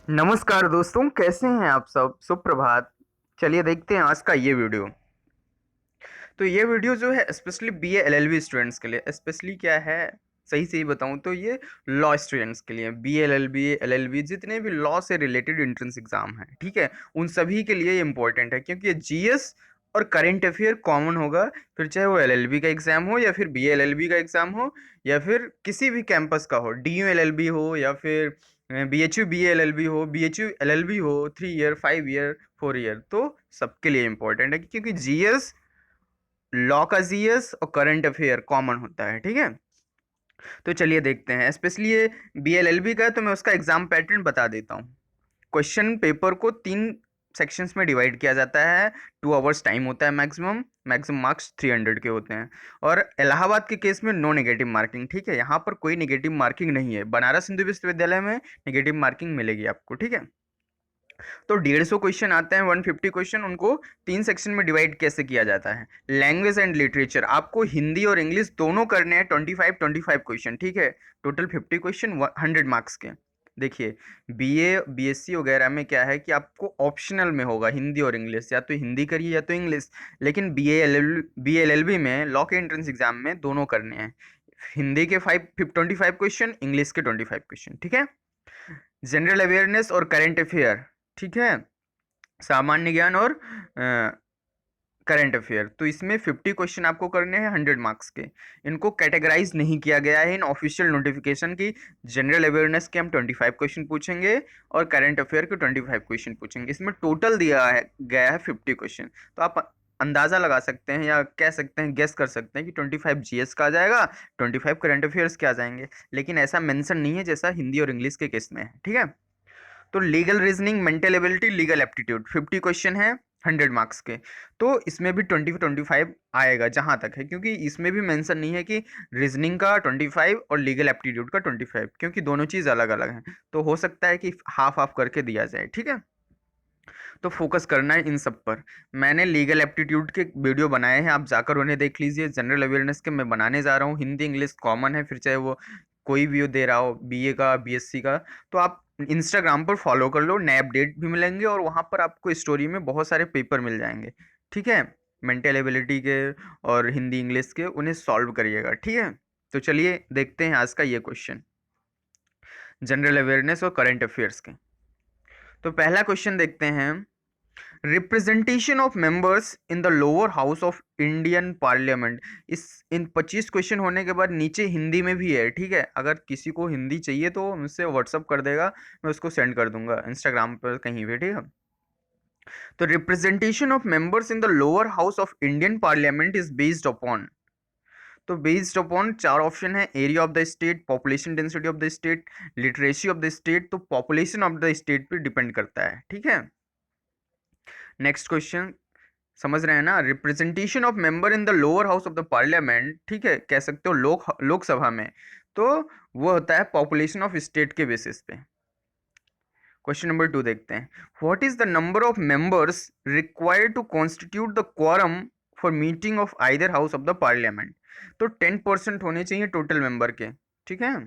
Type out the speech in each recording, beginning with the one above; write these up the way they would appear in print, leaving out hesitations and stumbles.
नमस्कार दोस्तों, कैसे हैं आप सब? सुप्रभात। चलिए देखते हैं आज का ये वीडियो। तो ये वीडियो जो है स्पेशली बीए एलएलबी स्टूडेंट्स के लिए, स्पेशली क्या है, सही से ही बताऊं तो ये लॉ स्टूडेंट्स के लिए, बीए एलएलबी एलएलबी जितने भी लॉ से रिलेटेड एंट्रेंस एग्जाम हैं, ठीक है, उन सभी के लिए ये इंपॉर्टेंट है क्योंकि ये जीएस और करंट अफेयर कॉमन होगा। फिर चाहे वो एलएलबी का एग्जाम हो या फिर बीए एलएलबी का एग्जाम हो या फिर किसी भी कैंपस का हो, डीयू एलएलबी हो या फिर बीएचयू बीए एलएलबी हो, बीएचयू एलएलबी हो, 3 ईयर 5 ईयर 4 ईयर, तो सबके लिए इंपॉर्टेंट है क्योंकि जीएस, लॉ का जीएस और करंट अफेयर कॉमन होता है, ठीक है। तो चलिए देखते हैं, स्पेशली ये बीएलएलबी का है तो मैं उसका एग्जाम पैटर्न बता देता हूँ। क्वेश्चन पेपर को 3 सेक्शंस में डिवाइड किया जाता है। 2 आवर्स टाइम होता है मैक्सिमम। मैक्सिमम मार्क्स 300 के होते हैं। और इलाहाबाद के केस में नो नेगेटिव मार्किंग, ठीक है, यहाँ पर कोई नेगेटिव मार्किंग नहीं है। बनारस हिंदू विश्वविद्यालय में नेगेटिव मार्किंग मिलेगी आपको, ठीक है। तो 150 क्वेश्चन आते हैं, 150 क्वेश्चन, उनको 3 सेक्शन में डिवाइड कैसे किया जाता है। लैंग्वेज एंड लिटरेचर, आपको हिंदी और इंग्लिश दोनों करने हैं, 25 क्वेश्चन, ठीक है। टोटल 50 क्वेश्चन, 100 मार्क्स के। देखिए, बीए बीएससी वगैरह में क्या है कि आपको ऑप्शनल में होगा हिंदी और इंग्लिश, या तो हिंदी करिए या तो इंग्लिश। लेकिन बीएलएलबी में लॉ के एंट्रेंस एग्जाम में दोनों करने हैं, हिंदी के 25 क्वेश्चन, इंग्लिश के 25 क्वेश्चन, ठीक है। जनरल अवेयरनेस और करंट अफेयर, ठीक है, सामान्य ज्ञान और करंट अफेयर, तो इसमें 50 क्वेश्चन आपको करने हैं, 100 मार्क्स के। इनको कैटेगराइज नहीं किया गया है इन ऑफिशियल नोटिफिकेशन की। जनरल अवेयरनेस के हम 25 क्वेश्चन पूछेंगे और करंट अफेयर के 25 क्वेश्चन पूछेंगे। इसमें टोटल दिया है गया है 50 क्वेश्चन। तो आप अंदाजा लगा सकते हैं या कह सकते हैं, गेस कर सकते हैं कि 25 जीएस का आ जाएगा, 25 करंट अफेयर्स के आ जाएंगे। लेकिन ऐसा मेंशन नहीं है जैसा हिंदी और इंग्लिश के केस में है, ठीक है। तो legal reasoning, mental ability, legal aptitude, 50 question है, 100 मार्क्स के। तो इसमें भी 25 आएगा जहां तक है, क्योंकि इसमें भी मेंशन नहीं है कि रीजनिंग का 25 और लीगल एप्टीट्यूड का 25, क्योंकि दोनों चीज अलग अलग हैं। तो हो सकता है कि हाफ हाफ करके दिया जाए, ठीक है। तो फोकस करना है इन सब पर। मैंने लीगल एप्टीट्यूड के वीडियो बनाए हैं, आप जाकर उन्हें देख लीजिए। जनरल अवेयरनेस के मैं बनाने जा रहा हूँ, हिंदी इंग्लिश कॉमन है, फिर चाहे वो कोई भी दे रहा हो, बीए का बीएससी का। तो आप इंस्टाग्राम पर फॉलो कर लो, नए अपडेट भी मिलेंगे और वहाँ पर आपको स्टोरी में बहुत सारे पेपर मिल जाएंगे, ठीक है। मेंटल एबिलिटी के और हिंदी इंग्लिश के, उन्हें सॉल्व करिएगा, ठीक है। तो चलिए देखते हैं आज का ये क्वेश्चन, जनरल अवेयरनेस और करंट अफेयर्स के। तो पहला क्वेश्चन देखते हैं। Representation of members in the lower house of Indian parliament. इस इन 25 क्वेश्चन होने के बाद नीचे हिंदी में भी है, ठीक है। अगर किसी को हिंदी चाहिए तो मुझसे व्हाट्सअप कर देगा, मैं उसको सेंड कर दूंगा इंस्टाग्राम पर कहीं भी, ठीक है। तो representation of members in the lower house of Indian parliament is based upon. तो बेस्ड अपॉन 4 ऑप्शन है, area of the state, population density of the state, literacy of the state. तो पॉपुलेशन ऑफ द स्टेट पे depend करता है, ठीक है। Next question समझ रहे हैं ना, representation of member in the lower house of the parliament, ठीक है, कह सकते हो लोकसभा में। तो वो होता है पॉपुलेशन ऑफ स्टेट के बेसिस पे। क्वेश्चन नंबर 2 देखते हैं। What is the number of members required to constitute the quorum for meeting of either house of the parliament. तो 10% होने चाहिए टोटल मेंबर के, ठीक है।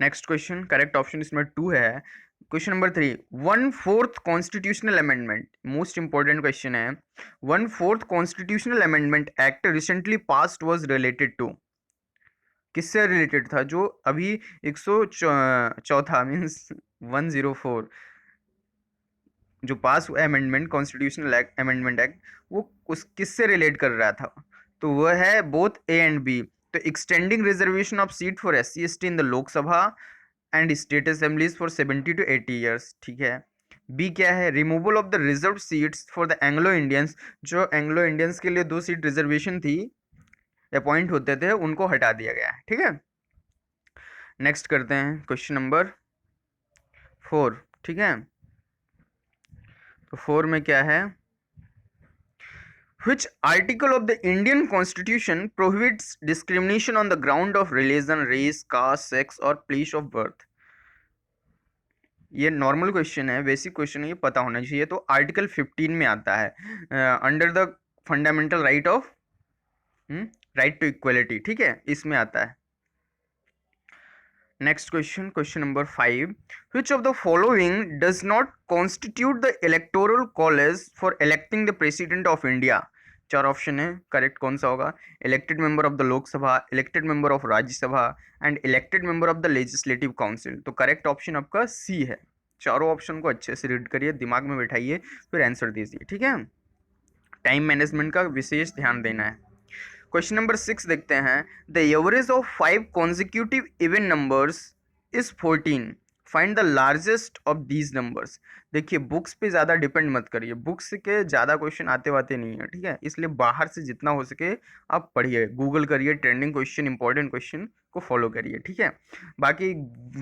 नेक्स्ट क्वेश्चन, करेक्ट ऑप्शन इसमें 2 है। Question number 3, 1/4 constitutional amendment, most important question है। 1/4 constitutional amendment act recently passed was related to. किससे रिलेटेड था? जो अभी 104 मीन्स 104 जो पास हुआ amendment, constitutional act amendment act, वो उस किससे रिलेट कर रहा था? तो वह है बोथ ए एंड बी। तो extending reservation of seat for S C S T in the Lok Sabha and state assemblies for 70 to 80 years, ठीक है। बी क्या है? Removal of the reserve seats for the Anglo Indians. जो Anglo Indians के लिए 2 seat reservation थी, appoint होते थे, उनको हटा दिया गया है, ठीक है। नेक्स्ट करते हैं क्वेश्चन नंबर 4, ठीक है। तो 4 में क्या है? Which article of the Indian Constitution prohibits discrimination on the ground of religion, race, caste, sex or place of birth? ये नॉर्मल क्वेश्चन है, बेसिक क्वेश्चन है, ये पता होना चाहिए। तो आर्टिकल 15 में आता है, under the fundamental right of right to equality, ठीक है, इसमें आता है। Next question, question number 5, which of the following does not constitute the electoral college for electing the president of India? चार ऑप्शन है, करेक्ट कौन सा होगा? Elected member of the Lok Sabha, elected member of Rajya Sabha and elected member of the legislative council. तो correct option आपका सी है। चारों option को अच्छे से रीड करिए, दिमाग में बैठाइए, फिर आंसर दीजिए, ठीक है। टाइम मैनेजमेंट का विशेष ध्यान देना है। क्वेश्चन नंबर 6 देखते हैं। The average of 5 consecutive even numbers is 14. Find the largest of these numbers. देखिए बुक्स पे ज़्यादा डिपेंड मत करिए, बुक्स के ज़्यादा क्वेश्चन आते वाते नहीं है, ठीक है। इसलिए बाहर से जितना हो सके आप पढ़िए, गूगल करिए, ट्रेंडिंग क्वेश्चन, इंपॉर्टेंट क्वेश्चन को फॉलो करिए, ठीक है। बाकी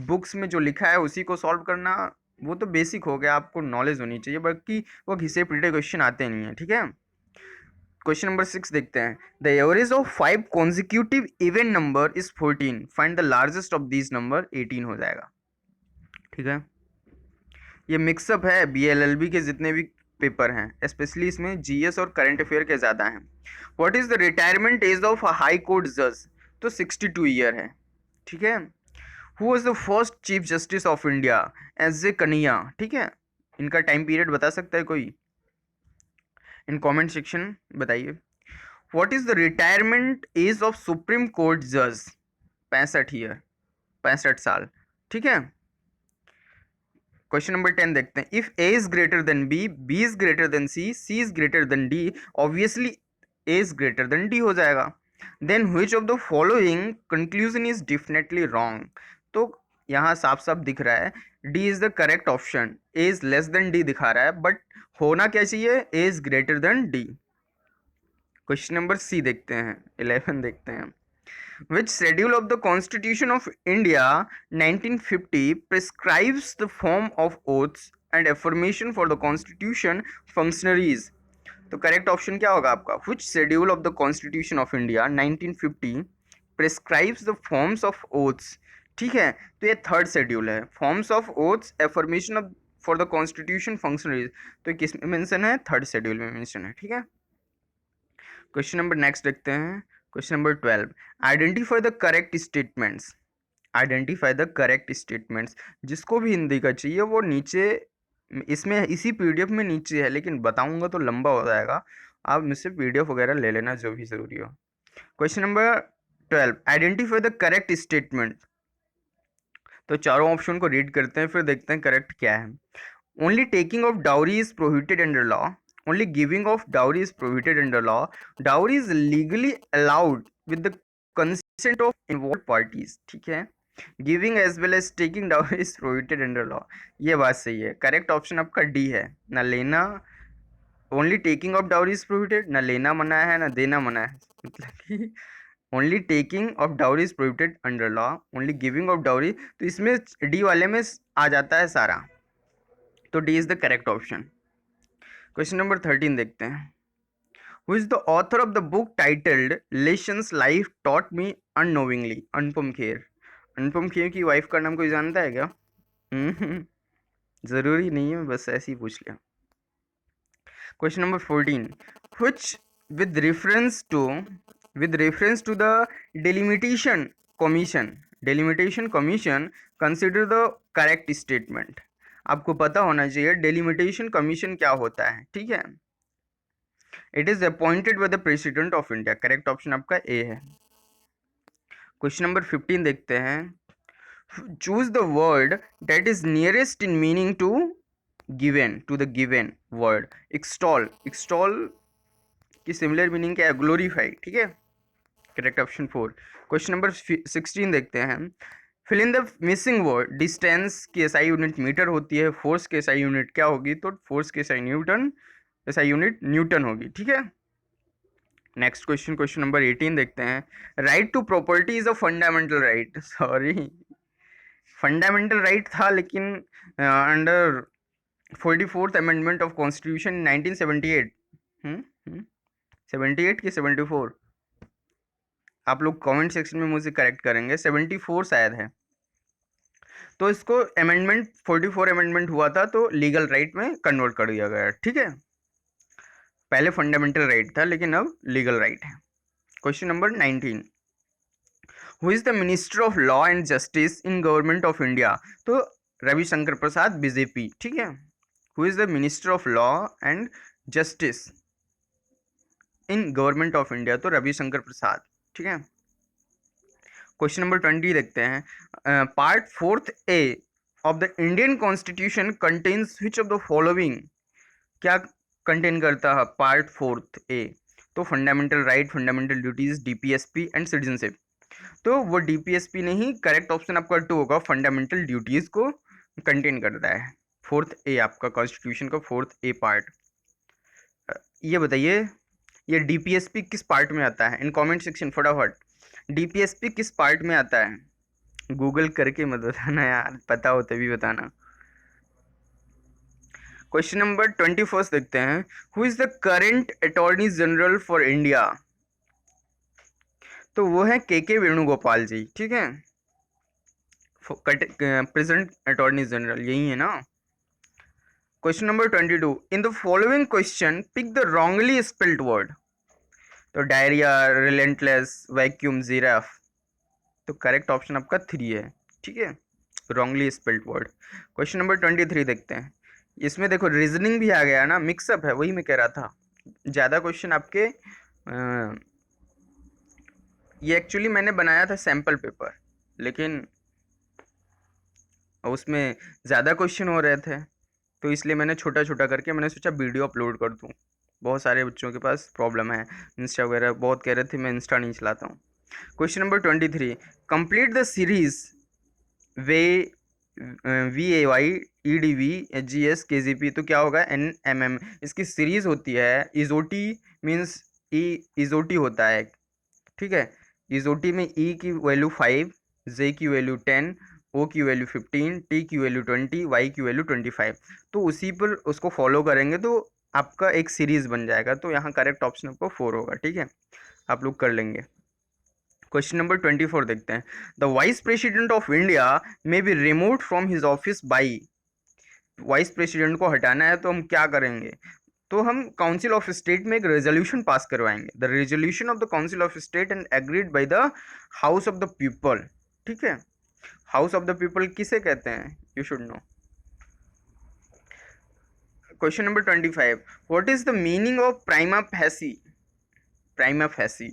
बुक्स में जो लिखा है उसी को सॉल्व करना, वो तो बेसिक हो गया, आपको नॉलेज होनी चाहिए, बाकी वो घिसे पिटे क्वेश्चन आते नहीं है, ठीक है। क्वेश्चन नंबर 6 देखते हैं। The average of 5 consecutive even number is 14. Find the largest of these number. 18 हो जाएगा, ठीक है। ये मिक्सअप है BLLB के जितने भी पेपर हैं, स्पेशली इसमें GS और करंट अफेयर के ज़्यादा हैं। What is the retirement age of high court जज? तो 62 ईयर है, ठीक है। Who was the first chief justice of India? S जे कन्हैया, ठीक है। इनका टाइम पीरियड बता सकता है कोई? इन कमेंट सेक्शन बताइए। What is the retirement age of supreme court जज? 65 ईयर, 65 साल, ठीक है। क्वेश्चन नंबर 10 देखते हैं। If A is greater than B, B is greater than C, C is greater than D, obviously A is greater than D हो जाएगा। Then which of the following conclusion is definitely wrong? तो यहाँ साफ साफ दिख रहा है D is the correct option, A is less than D दिखा रहा है, बट होना क्या चाहिए? A is greater than D. Question number C देखते हैं, 11 देखते हैं। Which schedule of the Constitution of India 1950 prescribes the form of oaths and affirmation for the Constitution functionaries? तो करेक्ट ऑप्शन क्या होगा आपका? Which schedule of the Constitution of India 1950 prescribes the forms of oaths? ठीक है, तो ये third schedule है। Forms of oaths, affirmation of for the constitution functionaries, तो किस में मेंशन है? थर्ड शेड्यूल में मेंशन है, ठीक है। क्वेश्चन नंबर नेक्स्ट देखते हैं। Question number 12, identify the correct statements. Identify the correct statements, जिसको भी हिंदी का चाहिए वो नीचे इसमें इसी PDF में नीचे है, लेकिन बताऊंगा तो लंबा हो जाएगा, आप मुझसे PDF वगैरह ले लेना जो भी ज़रूरी हो। Question number 12, identify the correct statement. तो चारों ऑप्शन को रीड करते हैं, फिर देखते हैं करेक्ट क्या है। Only taking of dowry is prohibited under law, only giving of dowry is prohibited under law, dowry is legally allowed with the consent of involved parties, ठीक है। Giving as well as taking dowry is prohibited under law, ये बात सही है। Correct option आपका D है, ना लेना, only taking of dowry is prohibited, ना लेना मना है ना देना मना है, मतलब कि only taking of dowry is prohibited under law, only giving of dowry, तो इसमें डी वाले में आ जाता है सारा, तो D is the correct option. Question number 13 देखते हैं। Who is the author of the book titled lessons life taught me unknowingly? Anupam Kher. Anupam Kher की वाइफ का नाम कोई जानता है क्या? जरूरी नहीं है, बस ऐसे ही पूछ लिया। Question number 14, which with reference to the delimitation commission consider the correct statement? आपको पता होना चाहिए डेलिमिटेशन कमीशन क्या होता है, ठीक है। It is appointed by the president of India, correct option आपका ए है। क्वेश्चन नंबर 15 देखते हैं। Choose the word that is nearest in meaning to the given word. Extol की सिमिलर मीनिंग क्या है? ग्लोरीफाई, ठीक है। Correct option 4। क्वेश्चन नंबर 16 देखते हैं। Fill in the missing word. Distance की SI यूनिट मीटर होती है, फोर्स की SI यूनिट क्या होगी? तो फोर्स की SI यूनिट न्यूटन होगी, ठीक है। नेक्स्ट क्वेश्चन, क्वेश्चन नंबर 18 देखते हैं। Right to property is a fundamental right. Sorry, fundamental right था, लेकिन under 44th amendment of constitution 1978, 78 की 74, आप लोग कमेंट सेक्शन में मुझे करेक्ट करेंगे, 74 शायद है। तो इसको अमेंडमेंट 44 अमेंडमेंट हुआ था, तो लीगल राइट में कन्वर्ट कर दिया गया, ठीक है। पहले फंडामेंटल राइट था, लेकिन अब लीगल राइट है। Question number 19, who is the minister of law and justice in government of India? तो रविशंकर प्रसाद, बीजेपी, ठीक है। Who is the minister of law and justice in government of India? तो रविशंकर प्रसाद, ठीक है। क्वेश्चन नंबर 20 देखते हैं। Part 4A of the Indian constitution contains which of the following? क्या contain करता है पार्ट 4A? तो fundamental right, fundamental duties, DPSP and citizenship. तो वो डीपीएसपी नहीं, करेक्ट ऑप्शन आपका 2 होगा, फंडामेंटल ड्यूटीज को कंटेन करता है 4A, आपका कॉन्स्टिट्यूशन का 4A पार्ट। ये बताइए, ये डीपीएसपी किस पार्ट में आता है? इन कमेंट सेक्शन फटाफट, डीपीएसपी किस पार्ट में आता है? गूगल करके मत बताना यार, पता हो तभी बताना। क्वेश्चन नंबर 21 देखते हैं। Who is the current attorney general for India? तो वो है के वेणुगोपाल जी, ठीक है। प्रेजेंट अटॉर्नी जनरल यही है ना। Question number 22, in the following question pick the wrongly spelled word. तो डायरिया, रिलेंटलेस, वैक्यूम, जिराफ। तो करेक्ट ऑप्शन आपका 3 है, ठीक है, wrongly spelled word. Question number 23 देखते हैं। इसमें देखो रीजनिंग भी आ गया ना, मिक्सअप है, वही मैं कह रहा था। ज़्यादा क्वेश्चन आपके ये एक्चुअली मैंने बनाया था सैम्पल पेपर, लेकिन उसमें ज़्यादा क्वेश्चन हो रहे थे, तो इसलिए मैंने छोटा छोटा करके मैंने सोचा वीडियो अपलोड कर दूँ। बहुत सारे बच्चों के पास प्रॉब्लम है, इंस्टा वगैरह बहुत कह रहे थे, मैं इंस्टा नहीं चलाता हूँ। Question number 23, complete the series way VAY EDV GS KGP। तो क्या होगा? NMM। इसकी सीरीज होती है, इजोटी मीन्स ई, इजोटी होता है, ठीक है। इजोटी में ई की वैल्यू 5, जे की वैल्यू 10, ओ की वैल्यू 15, टी की वैल्यू 20, वाई की वैल्यू 25। तो उसी पर उसको फॉलो करेंगे तो आपका एक सीरीज बन जाएगा। तो यहाँ करेक्ट ऑप्शन आपको 4 होगा, ठीक है, आप लोग कर लेंगे। क्वेश्चन नंबर 24 देखते हैं। The vice president of India may be removed from his office by. Vice president को हटाना है तो हम क्या करेंगे? तो हम काउंसिल ऑफ स्टेट में एक रेजोल्यूशन पास करवाएंगे, the resolution of the council of state and agreed by the house of the people, ठीक है। हाउस ऑफ द पीपल किसे कहते हैं? You should know. Question number 25, what is the meaning of prima facie? Prima facie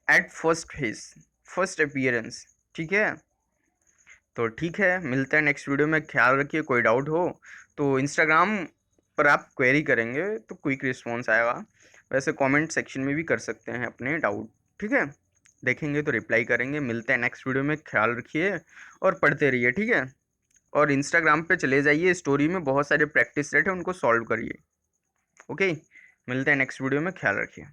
at first phase, first appearance, ठीक है। तो ठीक है, मिलते हैं नेक्स्ट वीडियो में, ख्याल रखिए। कोई डाउट हो तो इंस्टाग्राम पर आप क्वेरी करेंगे तो क्विक रिस्पॉन्स आएगा, वैसे कमेंट सेक्शन में भी कर सकते हैं अपने डाउट, ठीक है, देखेंगे तो रिप्लाई करेंगे। मिलते हैं नेक्स्ट वीडियो में, ख्याल रखिए और पढ़ते रहिए, ठीक है। और इंस्टाग्राम पे चले जाइए, स्टोरी में बहुत सारे प्रैक्टिस सेट है, उनको सॉल्व करिए। ओके, मिलते हैं नेक्स्ट वीडियो में, ख्याल रखिए।